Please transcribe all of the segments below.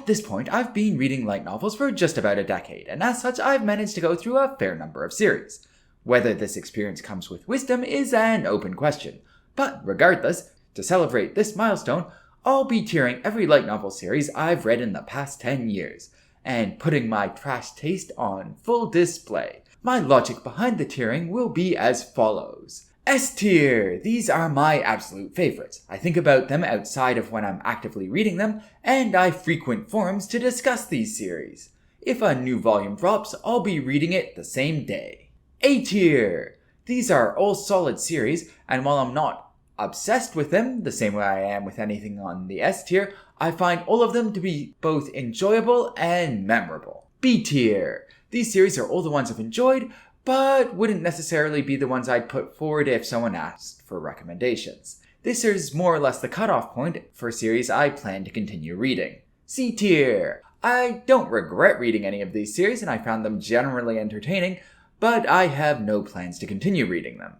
this point, I've been reading light novels for just about a decade, and as such, I've managed to go through a fair number of series. Whether this experience comes with wisdom is an open question, but regardless, to celebrate this milestone, I'll be tiering every light novel series I've read in the past 10 years, and putting my trash taste on full display. My logic behind the tiering will be as follows. S tier. These are my absolute favorites. I think about them outside of when I'm actively reading them, and I frequent forums to discuss these series. If a new volume drops, I'll be reading it the same day. A tier. These are all solid series, and while I'm not obsessed with them, the same way I am with anything on the S tier, I find all of them to be both enjoyable and memorable. B tier. These series are all the ones I've enjoyed, but wouldn't necessarily be the ones I'd put forward if someone asked for recommendations. This is more or less the cutoff point for series I plan to continue reading. C tier. I don't regret reading any of these series, and I found them generally entertaining, but I have no plans to continue reading them.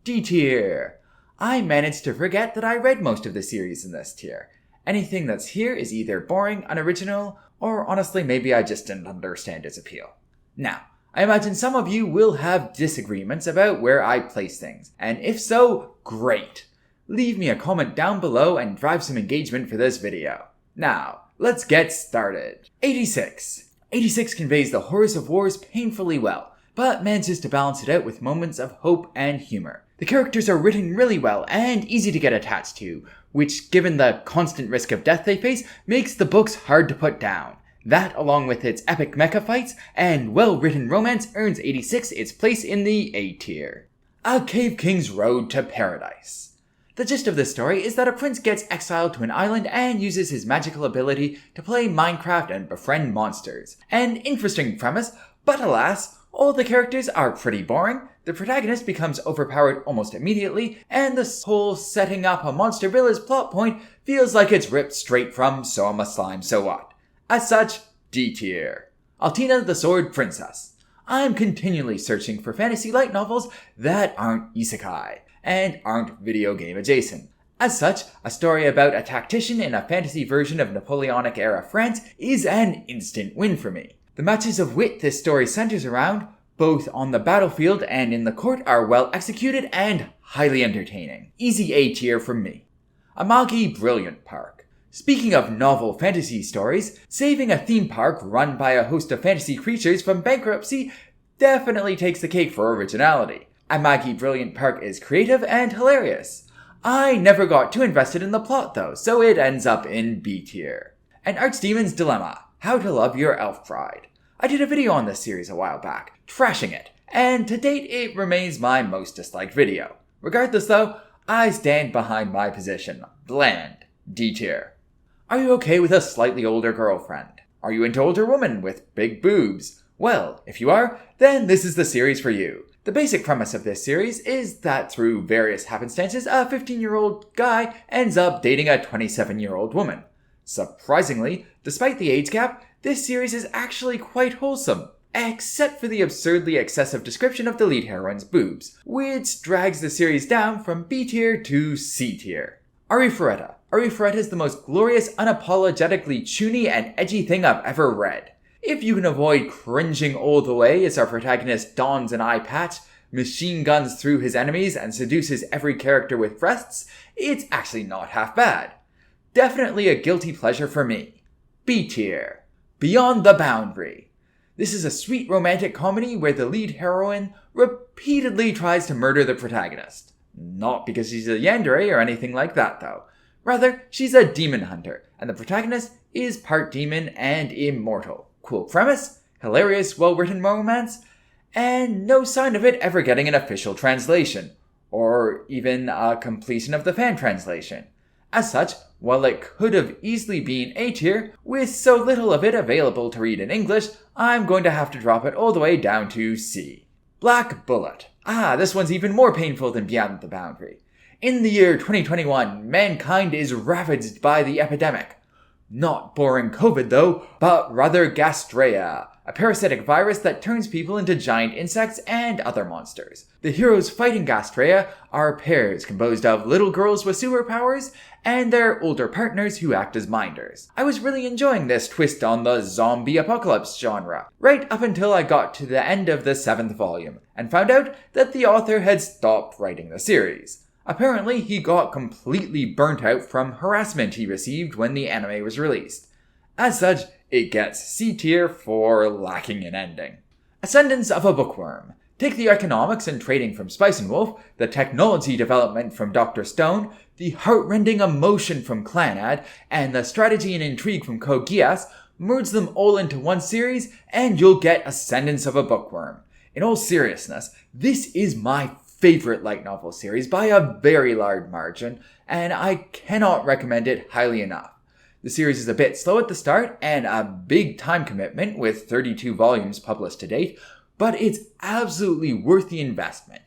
D tier. I managed to forget that I read most of the series in this tier. Anything that's here is either boring, unoriginal, or honestly maybe I just didn't understand its appeal. Now, I imagine some of you will have disagreements about where I place things, and if so, great! Leave me a comment down below and drive some engagement for this video. Now, let's get started. 86. 86 conveys the horrors of wars painfully well, but manages to balance it out with moments of hope and humor. The characters are written really well and easy to get attached to, which, given the constant risk of death they face, makes the books hard to put down. That, along with its epic mecha fights and well-written romance, earns 86 its place in the A tier. A Cave King's Road to Paradise. The gist of this story is that a prince gets exiled to an island and uses his magical ability to play Minecraft and befriend monsters. An interesting premise, but alas, all the characters are pretty boring, the protagonist becomes overpowered almost immediately, and the whole setting up a monster village plot point feels like it's ripped straight from So I'm a Slime, So What. As such, D tier. Altina the Sword Princess. I'm continually searching for fantasy light novels that aren't isekai, and aren't video game adjacent. As such, a story about a tactician in a fantasy version of Napoleonic-era France is an instant win for me. The matches of wit this story centers around, both on the battlefield and in the court, are well executed and highly entertaining. Easy A tier from me. Amagi Brilliant Park. Speaking of novel fantasy stories, saving a theme park run by a host of fantasy creatures from bankruptcy definitely takes the cake for originality. Amagi Brilliant Park is creative and hilarious. I never got too invested in the plot though, so it ends up in B tier. An Archdemon's Dilemma. How to Love Your Elf Bride. I did a video on this series a while back, trashing it, and to date it remains my most disliked video. Regardless though, I stand behind my position. Bland. D tier. Are you okay with a slightly older girlfriend? Are you into older women with big boobs? Well, if you are, then this is the series for you. The basic premise of this series is that through various happenstances, a 15-year-old guy ends up dating a 27-year-old woman. Surprisingly, despite the age gap, this series is actually quite wholesome, except for the absurdly excessive description of the lead heroine's boobs, which drags the series down from B tier to C tier. Arifureta. Arifureta is the most glorious, unapologetically chuny and edgy thing I've ever read. If you can avoid cringing all the way as our protagonist dons an eye patch, machine guns through his enemies, and seduces every character with breasts, it's actually not half bad. Definitely a guilty pleasure for me. B tier. Beyond the Boundary. This is a sweet romantic comedy where the lead heroine repeatedly tries to murder the protagonist. Not because she's a yandere or anything like that though. Rather, she's a demon hunter, and the protagonist is part demon and immortal. Cool premise, hilarious, well-written romance, and no sign of it ever getting an official translation, or even a completion of the fan translation. As such, while it could have easily been A tier, with so little of it available to read in English, I'm going to have to drop it all the way down to C. Black Bullet. This one's even more painful than Beyond the Boundary. In the year 2021, mankind is ravaged by the epidemic. Not boring COVID though, but rather Gastrea, a parasitic virus that turns people into giant insects and other monsters. The heroes fighting Gastrea are pairs composed of little girls with superpowers and their older partners who act as minders. I was really enjoying this twist on the zombie apocalypse genre, right up until I got to the end of the 7th volume, and found out that the author had stopped writing the series. Apparently, he got completely burnt out from harassment he received when the anime was released. As such, it gets C tier for lacking an ending. Ascendance of a Bookworm. Take the economics and trading from Spice and Wolf, the technology development from Dr. Stone, the heart-rending emotion from Clannad, and the strategy and intrigue from Code Geass, merge them all into one series, and you'll get Ascendance of a Bookworm. In all seriousness, this is my favorite light novel series by a very large margin, and I cannot recommend it highly enough. The series is a bit slow at the start and a big time commitment with 32 volumes published to date, but it's absolutely worth the investment.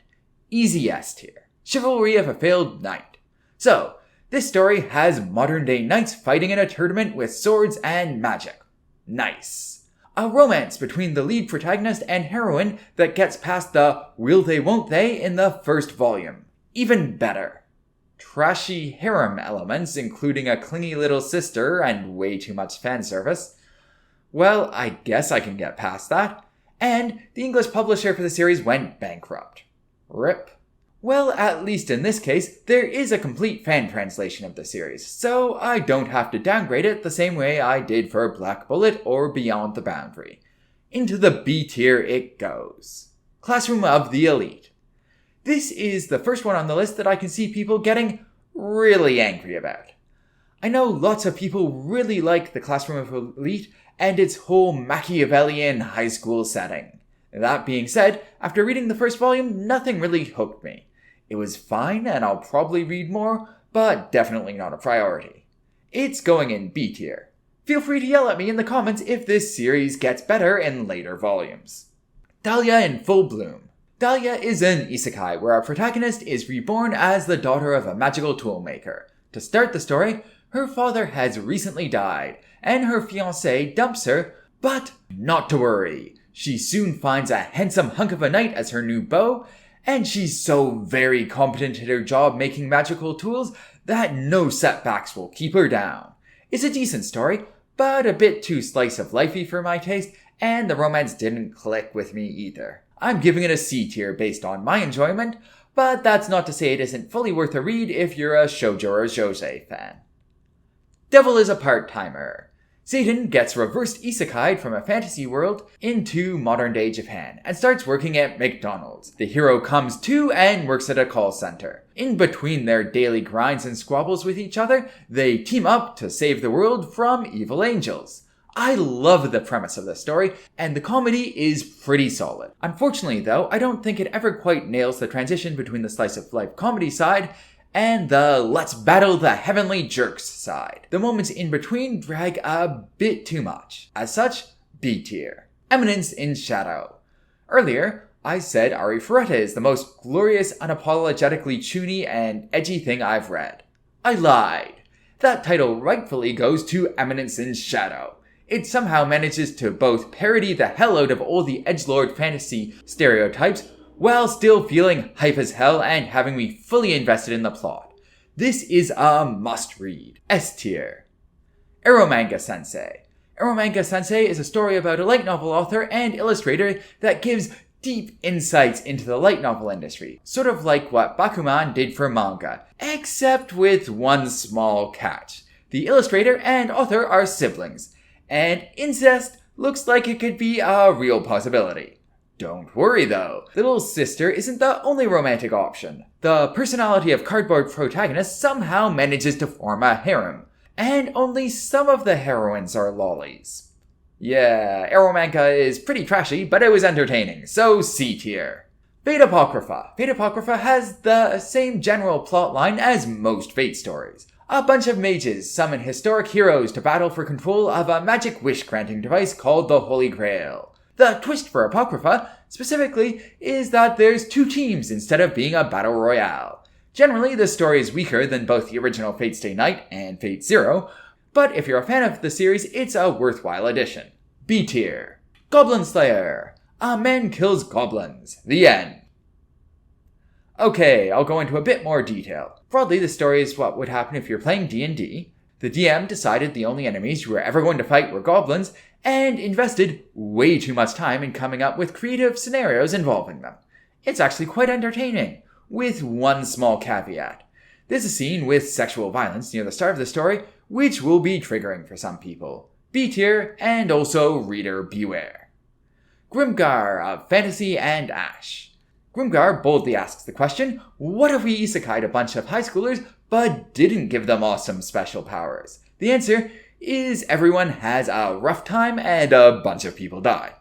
Easy S tier. Chivalry of a Failed Knight. So, this story has modern day knights fighting in a tournament with swords and magic. Nice. A romance between the lead protagonist and heroine that gets past the will they won't they in the first volume. Even better. Trashy harem elements, including a clingy little sister and way too much fan service. Well, I guess I can get past that. And the English publisher for the series went bankrupt. RIP. Well, at least in this case, there is a complete fan translation of the series, so I don't have to downgrade it the same way I did for Black Bullet or Beyond the Boundary. Into the B tier it goes. Classroom of the Elite. This is the first one on the list that I can see people getting really angry about. I know lots of people really like the Classroom of Elite and its whole Machiavellian high school setting. That being said, after reading the first volume, nothing really hooked me. It was fine and I'll probably read more, but definitely not a priority. It's going in B tier. Feel free to yell at me in the comments if this series gets better in later volumes. Dahlia in Full Bloom. Dahlia is an isekai where our protagonist is reborn as the daughter of a magical toolmaker. To start the story, her father has recently died, and her fiancé dumps her, but not to worry. She soon finds a handsome hunk of a knight as her new beau, and she's so very competent at her job making magical tools that no setbacks will keep her down. It's a decent story, but a bit too slice of lifey for my taste, and the romance didn't click with me either. I'm giving it a C tier based on my enjoyment, but that's not to say it isn't fully worth a read if you're a shoujo or josei fan. Devil is a Part-Timer. Satan gets reversed isekai'd from a fantasy world into modern-day Japan and starts working at McDonald's. The hero comes to and works at a call center. In between their daily grinds and squabbles with each other, they team up to save the world from evil angels. I love the premise of this story, and the comedy is pretty solid. Unfortunately though, I don't think it ever quite nails the transition between the slice-of-life comedy side and the let's battle the heavenly jerks side. The moments in between drag a bit too much. As such, B tier. Eminence in Shadow. Earlier, I said Ari Ferretta is the most glorious, unapologetically chuny and edgy thing I've read. I lied. That title rightfully goes to Eminence in Shadow. It somehow manages to both parody the hell out of all the edgelord fantasy stereotypes while still feeling hype as hell and having me fully invested in the plot. This is a must-read. S tier. Eromanga Sensei. Eromanga Sensei is a story about a light novel author and illustrator that gives deep insights into the light novel industry, sort of like what Bakuman did for manga, except with one small catch. The illustrator and author are siblings, and incest looks like it could be a real possibility. Don't worry though, the little sister isn't the only romantic option. The personality of cardboard protagonist somehow manages to form a harem, and only some of the heroines are lollies. Yeah, Eromanga is pretty trashy, but it was entertaining, so C tier. Fate Apocrypha. Fate Apocrypha has the same general plotline as most Fate stories. A bunch of mages summon historic heroes to battle for control of a magic wish-granting device called the Holy Grail. The twist for Apocrypha, specifically, is that there's two teams instead of being a battle royale. Generally, the story is weaker than both the original Fate Stay Night and Fate Zero, but if you're a fan of the series, it's a worthwhile addition. B tier. Goblin Slayer. A man kills goblins. The end. Okay, I'll go into a bit more detail. Broadly, the story is what would happen if you're playing D&D. The DM decided the only enemies you were ever going to fight were goblins, and invested way too much time in coming up with creative scenarios involving them. It's actually quite entertaining, with one small caveat. There's a scene with sexual violence near the start of the story, which will be triggering for some people. B tier, and also reader beware. Grimgar of Fantasy and Ash. Grimgar boldly asks the question, what if we isekai'd a bunch of high schoolers but didn't give them awesome special powers? The answer is everyone has a rough time and a bunch of people die.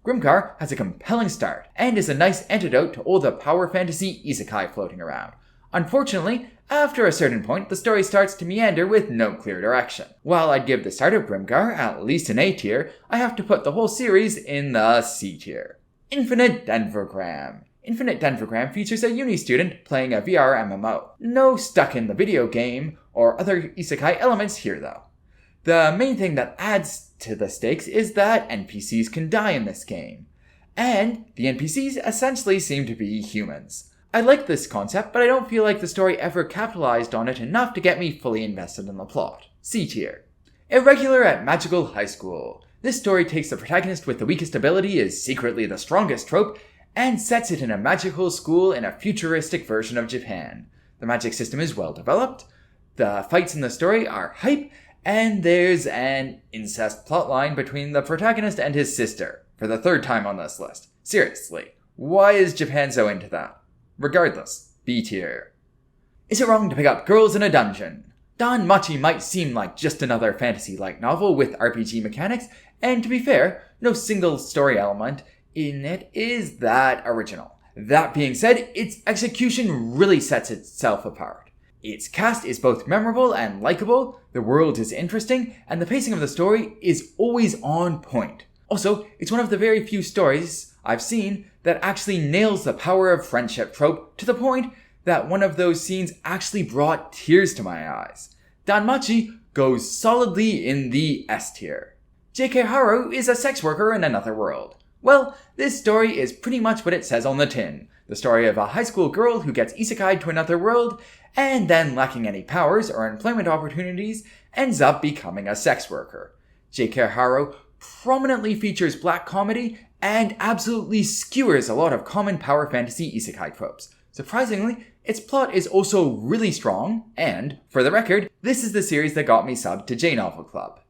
Grimgar has a compelling start and is a nice antidote to all the power fantasy isekai floating around. Unfortunately, after a certain point, the story starts to meander with no clear direction. While I'd give the start of Grimgar at least an A tier, I have to put the whole series in the C tier. Infinite Denvergram. Infinite Denvergram features a uni student playing a VR MMO. No stuck in the video game or other isekai elements here though. The main thing that adds to the stakes is that NPCs can die in this game. And the NPCs essentially seem to be humans. I like this concept, but I don't feel like the story ever capitalized on it enough to get me fully invested in the plot. C tier. Irregular at Magical High School. This story takes the protagonist with the weakest ability is secretly the strongest trope, and sets it in a magical school in a futuristic version of Japan. The magic system is well developed, the fights in the story are hype, and there's an incest plotline between the protagonist and his sister, for the third time on this list. Seriously, why is Japan so into that? Regardless, B tier. Is it wrong to pick up girls in a dungeon? Danmachi might seem like just another fantasy-like novel with RPG mechanics, and to be fair, no single story element in it is that original. That being said, its execution really sets itself apart. Its cast is both memorable and likable, the world is interesting, and the pacing of the story is always on point. Also, it's one of the very few stories I've seen that actually nails the power of friendship trope to the point that one of those scenes actually brought tears to my eyes. Danmachi goes solidly in the S tier. J.K. Haru is a sex worker in another world. Well, this story is pretty much what it says on the tin. The story of a high school girl who gets isekai'd to another world, and then lacking any powers or employment opportunities, ends up becoming a sex worker. J.K. Haru prominently features black comedy, and absolutely skewers a lot of common power fantasy isekai tropes. Surprisingly, its plot is also really strong, and, for the record, this is the series that got me subbed to J-Novel Club.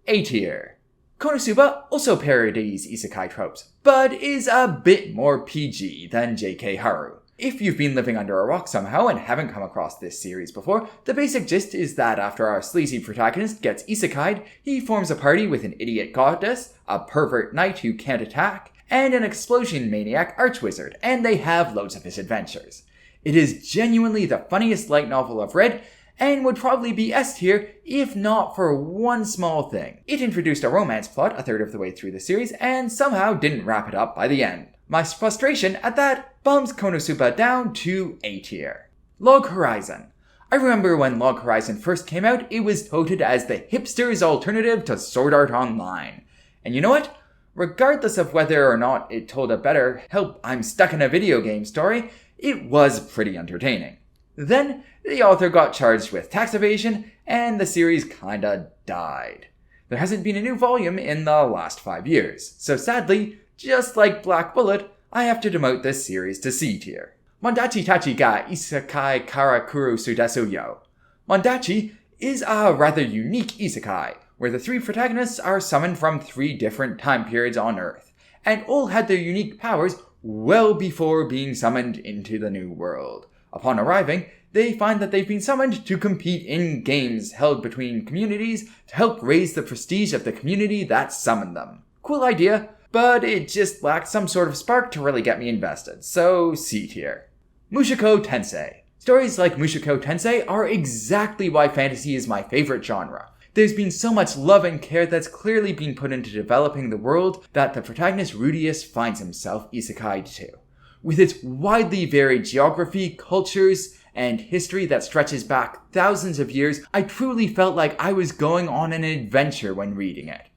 A tier. Konosuba also parodies isekai tropes, but is a bit more PG than J.K. Haru. If you've been living under a rock somehow and haven't come across this series before, the basic gist is that after our sleazy protagonist gets isekai'd, he forms a party with an idiot goddess, a pervert knight who can't attack, and an explosion maniac archwizard, and they have loads of misadventures. It is genuinely the funniest light novel I've read, and would probably be S tier if not for one small thing. It introduced a romance plot a third of the way through the series, and somehow didn't wrap it up by the end. My frustration at that bumps Konosuba down to A tier. Log Horizon. I remember when Log Horizon first came out, it was touted as the hipster's alternative to Sword Art Online. And you know what? Regardless of whether or not it told a better help I'm stuck in a video game story, it was pretty entertaining. Then, the author got charged with tax evasion, and the series kinda died. There hasn't been a new volume in the last 5 years, so sadly, just like Black Bullet, I have to demote this series to C tier. Mandachi Tachi ga Isekai Karakuru Sudesu yo. Mandachi is a rather unique isekai, where the 3 protagonists are summoned from 3 different time periods on Earth, and all had their unique powers well before being summoned into the new world. Upon arriving, they find that they've been summoned to compete in games held between communities to help raise the prestige of the community that summoned them. Cool idea, but it just lacked some sort of spark to really get me invested, so C tier. Mushoku Tensei. Stories like Mushoku Tensei are exactly why fantasy is my favorite genre. There's been so much love and care that's clearly been put into developing the world that the protagonist Rudius finds himself isekai'd to. With its widely varied geography, cultures, and history that stretches back thousands of years, I truly felt like I was going on an adventure when reading it.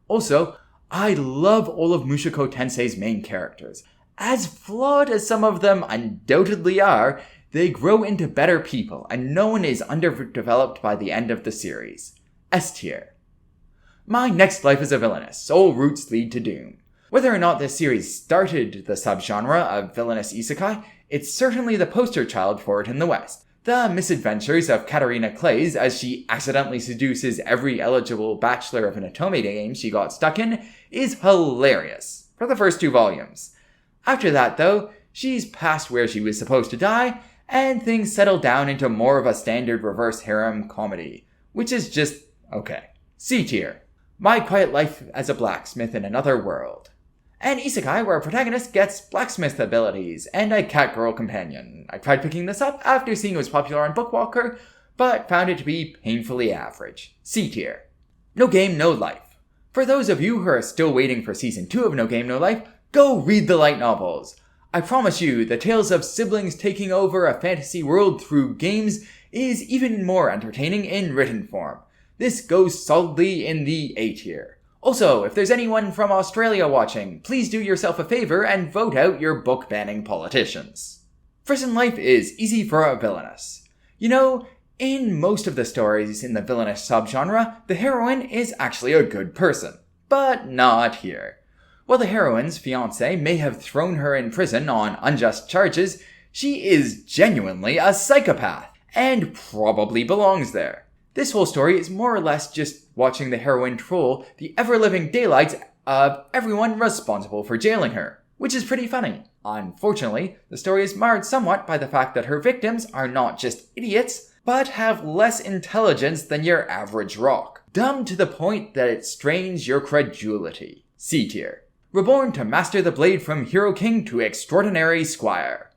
Also, I love all of Mushoku Tensei's main characters. As flawed as some of them undoubtedly are, they grow into better people, and no one is underdeveloped by the end of the series. S tier. My next life is a villainess. All routes lead to doom. Whether or not this series started the subgenre of villainous isekai, it's certainly the poster child for it in the West. The misadventures of Katarina Clays as she accidentally seduces every eligible bachelor of an Otome game she got stuck in is hilarious, for the first 2 volumes. After that, though, she's past where she was supposed to die, and things settle down into more of a standard reverse harem comedy, which is just okay. C tier. My Quiet Life as a Blacksmith in Another World. An isekai where a protagonist gets blacksmith abilities and a catgirl companion. I tried picking this up after seeing it was popular on Bookwalker, but found it to be painfully average. C tier. No Game, No Life. For those of you who are still waiting for Season 2 of No Game, No Life, go read the light novels. I promise you, the tales of siblings taking over a fantasy world through games is even more entertaining in written form. This goes solidly in the A tier. Also, if there's anyone from Australia watching, please do yourself a favor and vote out your book-banning politicians. First in Life is easy for a villainess. You know, in most of the stories in the villainous subgenre, the heroine is actually a good person. But not here. While the heroine's fiancé may have thrown her in prison on unjust charges, she is genuinely a psychopath, and probably belongs there. This whole story is more or less just watching the heroine troll the ever-living daylights of everyone responsible for jailing her, which is pretty funny. Unfortunately, the story is marred somewhat by the fact that her victims are not just idiots, but have less intelligence than your average rock. Dumb to the point that it strains your credulity. C tier. Reborn to master the blade from Hero King to Extraordinary Squire.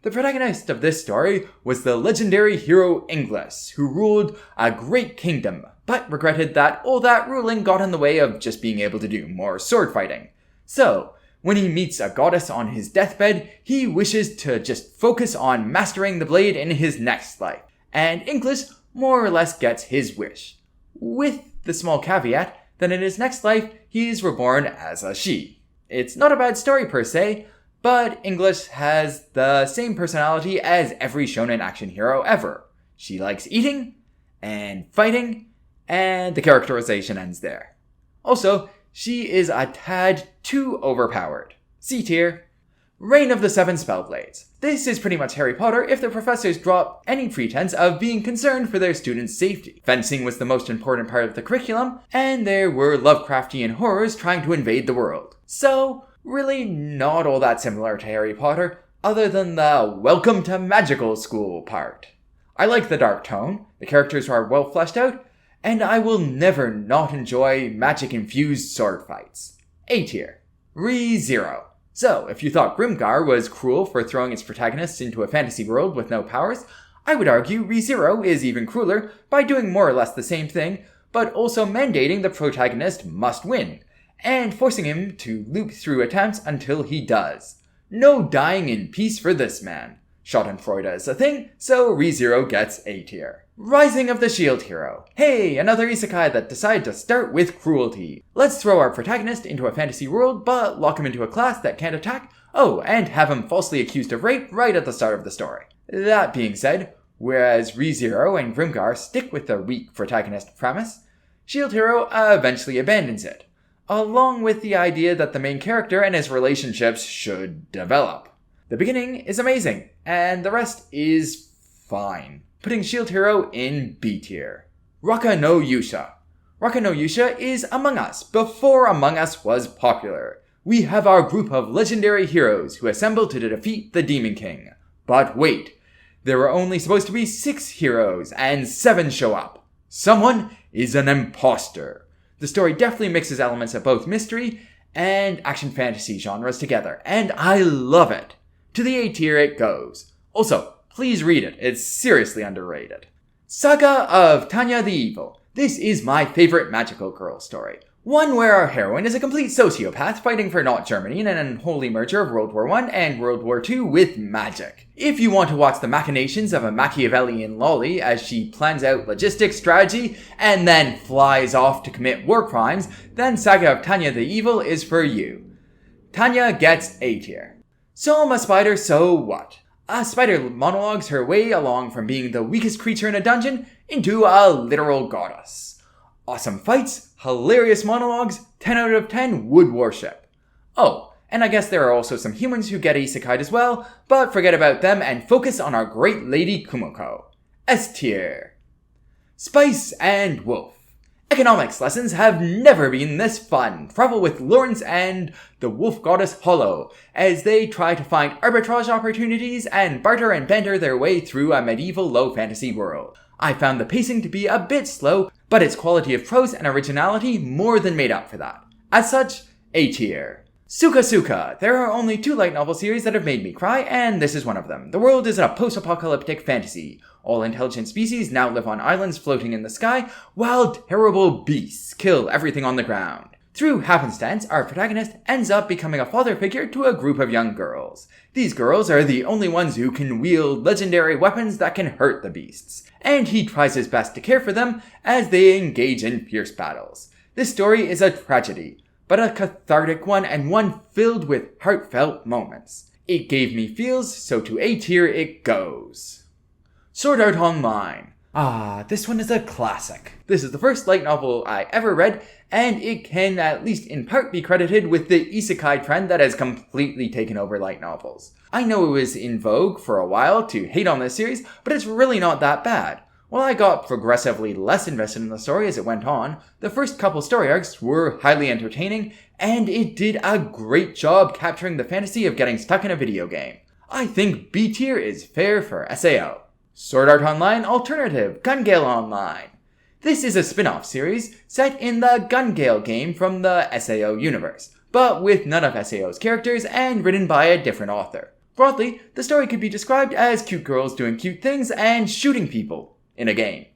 The protagonist of this story was the legendary hero Inglis, who ruled a great kingdom, but regretted that all that ruling got in the way of just being able to do more sword fighting. So, when he meets a goddess on his deathbed, he wishes to just focus on mastering the blade in his next life, and Inglis more or less gets his wish. With the small caveat that in his next life, he is reborn as a she. It's not a bad story per se, but Inglis has the same personality as every shonen action hero ever. She likes eating and fighting, and the characterization ends there. Also, she is a tad too overpowered. C tier. Reign of the Seven Spellblades. This is pretty much Harry Potter if the professors drop any pretense of being concerned for their students' safety. Fencing was the most important part of the curriculum, and there were Lovecraftian horrors trying to invade the world. So, really not all that similar to Harry Potter, other than the welcome to magical school part. I like the dark tone, the characters are well fleshed out, and I will never not enjoy magic-infused sword fights. A tier. ReZero. So, if you thought Grimgar was cruel for throwing its protagonists into a fantasy world with no powers, I would argue ReZero is even crueler by doing more or less the same thing, but also mandating the protagonist must win, and forcing him to loop through attempts until he does. No dying in peace for this man. Schadenfreude is a thing, so ReZero gets A tier. Rising of the Shield Hero. Hey, another isekai that decided to start with cruelty. Let's throw our protagonist into a fantasy world, but lock him into a class that can't attack. Oh, and have him falsely accused of rape right at the start of the story. That being said, whereas ReZero and Grimgar stick with the weak protagonist premise, Shield Hero eventually abandons it, along with the idea that the main character and his relationships should develop. The beginning is amazing, and the rest is fine, putting Shield Hero in B tier. Raka no Yusha. Raka no Yusha is Among Us before Among Us was popular. We have our group of legendary heroes who assemble to defeat the Demon King. But wait, there were only supposed to be 6 heroes, and 7 show up. Someone is an imposter. The story definitely mixes elements of both mystery and action fantasy genres together, and I love it. To the A tier it goes. Also, please read it, it's seriously underrated. Saga of Tanya the Evil. This is my favorite magical girl story. One where our heroine is a complete sociopath fighting for not Germany in an unholy merger of World War I and World War II with magic. If you want to watch the machinations of a Machiavellian lolly as she plans out logistics, strategy, and then flies off to commit war crimes, then Saga of Tanya the Evil is for you. Tanya gets A tier. So I'm a spider, so what? A spider monologues her way along from being the weakest creature in a dungeon into a literal goddess. Awesome fights, hilarious monologues, 10 out of 10 would worship. Oh, and I guess there are also some humans who get isekai'd as well, but forget about them and focus on our great lady Kumiko. S tier. Spice and Wolf. Economics lessons have never been this fun. Travel with Lawrence and the wolf goddess Hollow as they try to find arbitrage opportunities and barter and banter their way through a medieval low fantasy world. I found the pacing to be a bit slow, but its quality of prose and originality more than made up for that. As such, A tier. Suka Suka. There are only 2 light novel series that have made me cry, and this is one of them. The world is a post-apocalyptic fantasy. All intelligent species now live on islands floating in the sky, while terrible beasts kill everything on the ground. Through happenstance, our protagonist ends up becoming a father figure to a group of young girls. These girls are the only ones who can wield legendary weapons that can hurt the beasts, and he tries his best to care for them as they engage in fierce battles. This story is a tragedy, but a cathartic one and one filled with heartfelt moments. It gave me feels, so to A tier it goes. Sword Art Online. This one is a classic. This is the first light novel I ever read, and it can at least in part be credited with the isekai trend that has completely taken over light novels. I know it was in vogue for a while to hate on this series, but it's really not that bad. While I got progressively less invested in the story as it went on, the first couple story arcs were highly entertaining, and it did a great job capturing the fantasy of getting stuck in a video game. I think B tier is fair for SAO. Sword Art Online Alternative Gun Gale Online. This is a spin-off series set in the Gun Gale game from the SAO universe, but with none of SAO's characters and written by a different author. Broadly, the story could be described as cute girls doing cute things and shooting people in a game.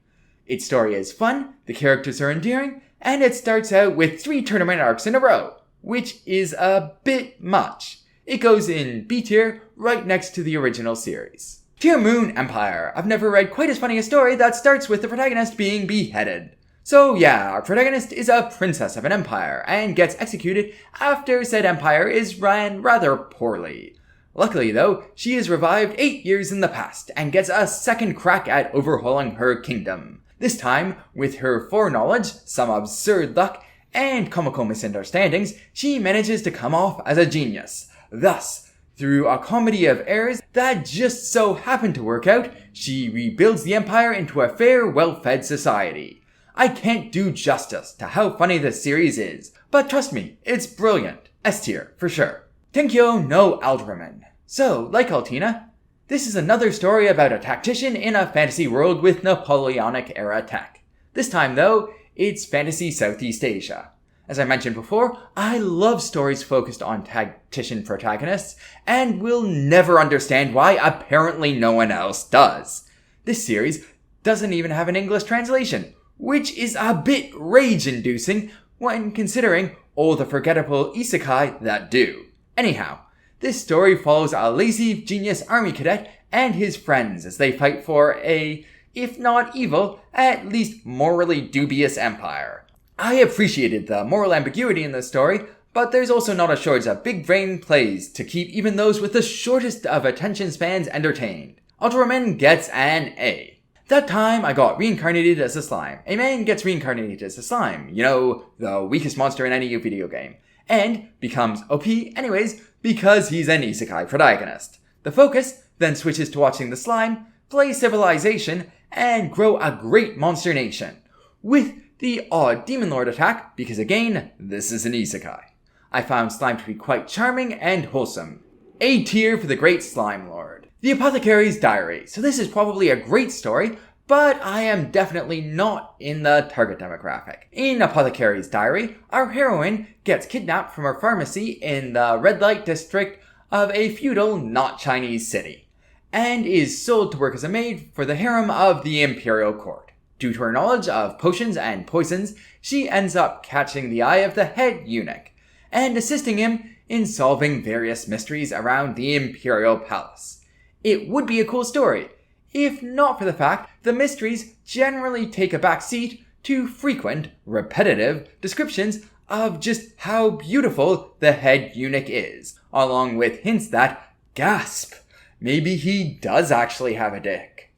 Its story is fun, the characters are endearing, and it starts out with 3 tournament arcs in a row, which is a bit much. It goes in B tier right next to the original series. Tier Moon Empire. I've never read quite as funny a story that starts with the protagonist being beheaded. So yeah, our protagonist is a princess of an empire and gets executed after said empire is ran rather poorly. Luckily though, she is revived 8 years in the past and gets a second crack at overhauling her kingdom. This time, with her foreknowledge, some absurd luck, and comical misunderstandings, she manages to come off as a genius. Thus, through a comedy of errors that just so happen to work out, she rebuilds the empire into a fair, well-fed society. I can't do justice to how funny this series is, but trust me, it's brilliant. S tier, for sure. Tenkyo no Ultraman. So, like Altina, this is another story about a tactician in a fantasy world with Napoleonic-era tech. This time, though, it's fantasy Southeast Asia. As I mentioned before, I love stories focused on tactician protagonists, and will never understand why apparently no one else does. This series doesn't even have an English translation, which is a bit rage-inducing when considering all the forgettable isekai that do. Anyhow, this story follows a lazy genius army cadet and his friends as they fight for a, if not evil, at least morally dubious empire. I appreciated the moral ambiguity in this story, but there's also not a shortage of big brain plays to keep even those with the shortest of attention spans entertained. Ultraman gets an A. That time I got reincarnated as a slime. A man gets reincarnated as a slime, you know, the weakest monster in any video game, and becomes OP anyways because he's an isekai protagonist. The focus then switches to watching the slime play Civilization and grow a great monster nation, with the odd Demon Lord attack, because again, this is an isekai. I found Slime to be quite charming and wholesome. A tier for the great Slime Lord. The Apothecarys Diary. So this is probably a great story, but I am definitely not in the target demographic. In Apothecarys Diary, our heroine gets kidnapped from her pharmacy in the red light district of a feudal, not Chinese city, and is sold to work as a maid for the harem of the imperial court. Due to her knowledge of potions and poisons, she ends up catching the eye of the head eunuch, and assisting him in solving various mysteries around the Imperial Palace. It would be a cool story, if not for the fact the mysteries generally take a back seat to frequent, repetitive descriptions of just how beautiful the head eunuch is, along with hints that, gasp, maybe he does actually have a dick.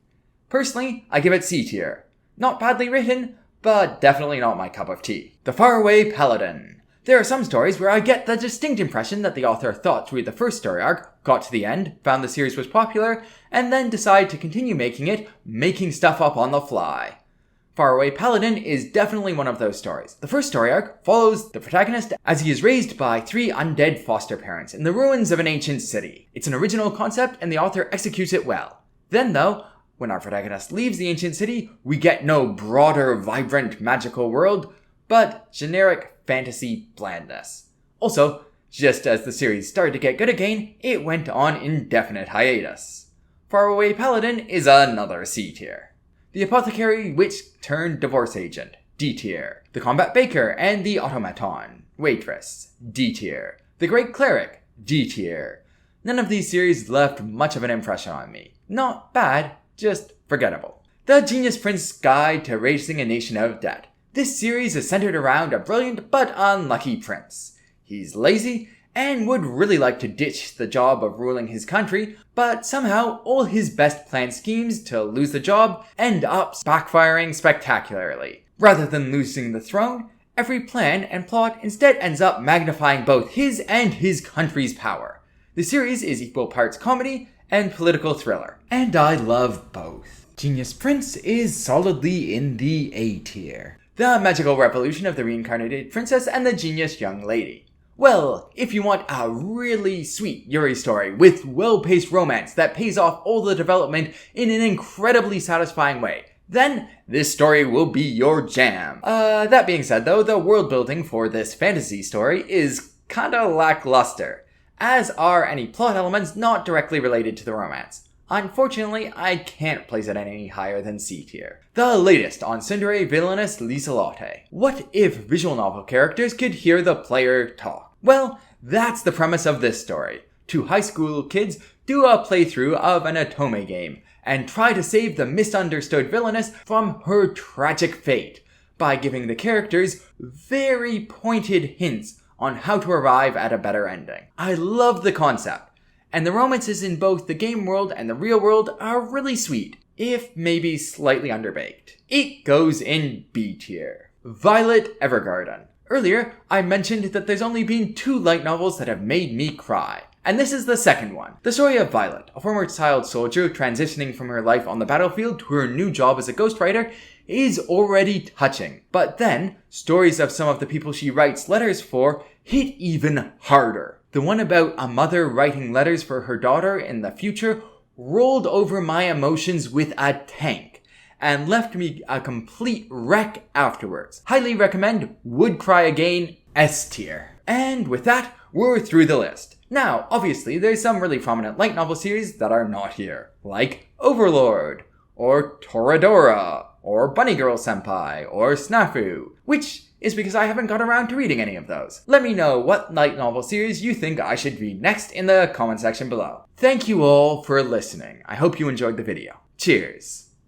Personally, I give it C tier. Not badly written, but definitely not my cup of tea. The Faraway Paladin. There are some stories where I get the distinct impression that the author thought through the first story arc, got to the end, found the series was popular, and then decided to continue making stuff up on the fly. Faraway Paladin is definitely one of those stories. The first story arc follows the protagonist as he is raised by 3 undead foster parents in the ruins of an ancient city. It's an original concept and the author executes it well. Then though, when our protagonist leaves the ancient city, we get no broader, vibrant, magical world, but generic fantasy blandness. Also, just as the series started to get good again, it went on indefinite hiatus. Faraway Paladin is another C tier. The Apothecary Witch turned Divorce Agent, D tier. The Combat Baker and the Automaton, Waitress, D tier. The Great Cleric, D tier. None of these series left much of an impression on me. Not bad, just forgettable. The Genius Prince's Guide to Raising a Nation of Debt. This series is centered around a brilliant but unlucky prince. He's lazy and would really like to ditch the job of ruling his country, but somehow all his best planned schemes to lose the job end up backfiring spectacularly. Rather than losing the throne, every plan and plot instead ends up magnifying both his and his country's power. The series is equal parts comedy and political thriller, and I love both. Genius Prince is solidly in the A tier. The Magical Revolution of the Reincarnated Princess and the Genius Young Lady. Well, if you want a really sweet Yuri story with well-paced romance that pays off all the development in an incredibly satisfying way, then this story will be your jam. That being said though, the world building for this fantasy story is kinda lackluster, as are any plot elements not directly related to the romance. Unfortunately, I can't place it any higher than C tier. The latest on Tsundere Villainous Liselotte. What if visual novel characters could hear the player talk? Well, that's the premise of this story. 2 high school kids do a playthrough of an Otome game and try to save the misunderstood villainess from her tragic fate by giving the characters very pointed hints on how to arrive at a better ending. I love the concept. And the romances in both the game world and the real world are really sweet, if maybe slightly underbaked. It goes in B tier. Violet Evergarden. Earlier, I mentioned that there's only been 2 light novels that have made me cry. And this is the second one. The story of Violet, a former child soldier transitioning from her life on the battlefield to her new job as a ghostwriter, is already touching. But then, stories of some of the people she writes letters for hit even harder. The one about a mother writing letters for her daughter in the future rolled over my emotions with a tank and left me a complete wreck afterwards. Highly recommend, would cry again, S tier. And with that, we're through the list. Now, obviously, there's some really prominent light novel series that are not here, like Overlord, or Toradora, or Bunny Girl Senpai, or Snafu, which is because I haven't got around to reading any of those. Let me know what light novel series you think I should read next in the comment section below. Thank you all for listening. I hope you enjoyed the video. Cheers!